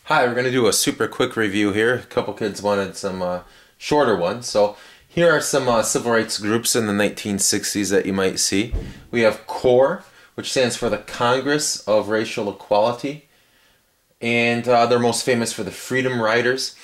Hi, we're going to do a super quick review here. A couple kids wanted some shorter ones. So here are some civil rights groups in the 1960s that you might see. We have CORE, which stands for the Congress of Racial Equality. And they're most famous for the Freedom Riders.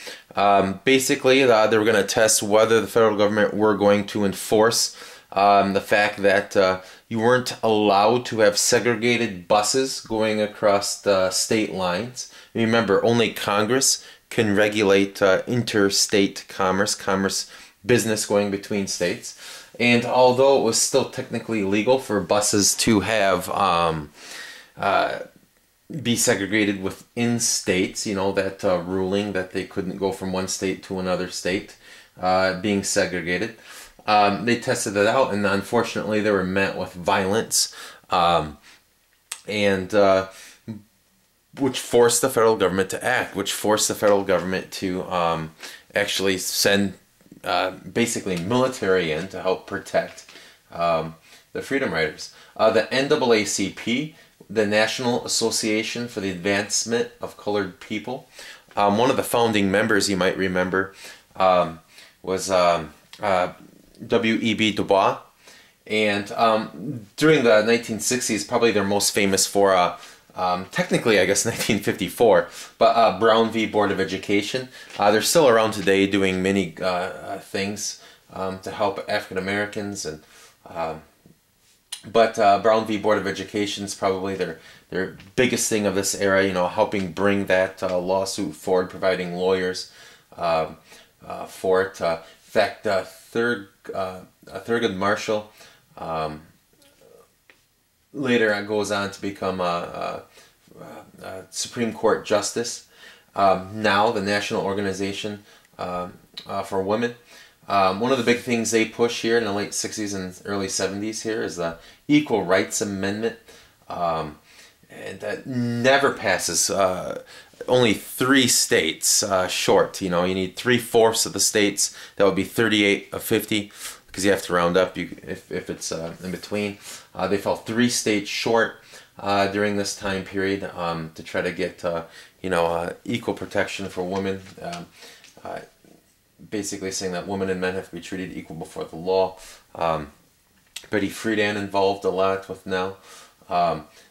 Basically, they were going to test whether the federal government were going to enforce the fact that you weren't allowed to have segregated buses going across the state lines. Remember, only Congress can regulate interstate commerce business going between states. And although it was still technically legal for buses to have be segregated within states, you know, that ruling that they couldn't go from one state to another state being segregated. They tested it out, and unfortunately they were met with violence, which forced the federal government to act, which forced the federal government to actually send basically military in to help protect the Freedom Riders. The NAACP, the National Association for the Advancement of Colored People, one of the founding members, you might remember, was W.E.B. Du Bois, and during the 1960s, probably they're most famous for, technically I guess 1954, but Brown v. Board of Education. They're still around today doing many things to help African Americans, and but Brown v. Board of Education is probably their biggest thing of this era, you know, helping bring that lawsuit forward, providing lawyers for it. In fact, Thurgood Marshall later goes on to become a Supreme Court Justice. Now the National Organization for Women. One of the big things they push here in the late 60s and early 70s here is the Equal Rights Amendment. And that never passes. Only 3 states short. You know, you need 3/4 of the states. That would be 38 of 50, because you have to round up if it's in between. They fell 3 states short during this time period to try to get equal protection for women. Basically saying that women and men have to be treated equal before the law. Betty Friedan involved a lot with now.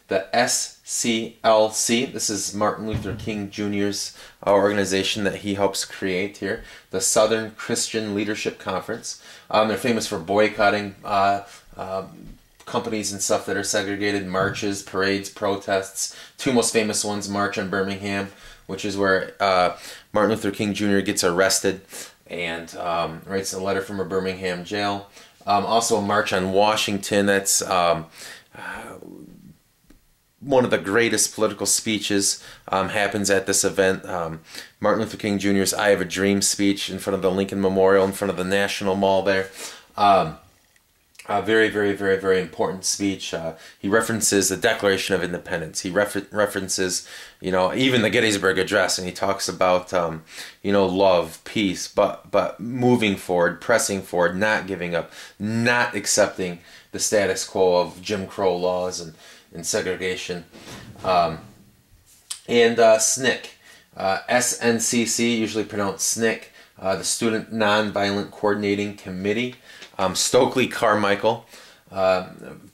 The SCLC, this is Martin Luther King Jr.'s organization that he helps create here, the Southern Christian Leadership Conference. They're famous for boycotting companies and stuff that are segregated, marches, parades, protests. 2 most famous ones, March on Birmingham, which is where Martin Luther King Jr. gets arrested and writes a letter from a Birmingham jail. Also a March on Washington, that's one of the greatest political speeches happens at this event. Martin Luther King Jr.'s I Have a Dream speech in front of the Lincoln Memorial, in front of the National Mall there. A very, very, very, very important speech. He references the Declaration of Independence. He references, you know, even the Gettysburg Address, and he talks about, you know, love, peace, but moving forward, pressing forward, not giving up, not accepting the status quo of Jim Crow laws and segregation. And SNCC, SNCC, usually pronounced SNCC, the Student Nonviolent Coordinating Committee. Stokely Carmichael,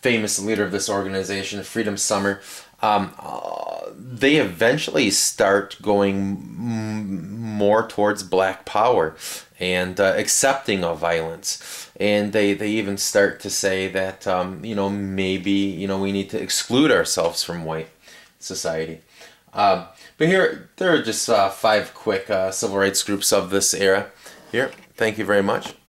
famous leader of this organization, Freedom Summer. They eventually start going more towards black power and accepting of violence, and they even start to say that you know, maybe, you know, we need to exclude ourselves from white society. But here there are just 5 quick civil rights groups of this era. Here, thank you very much.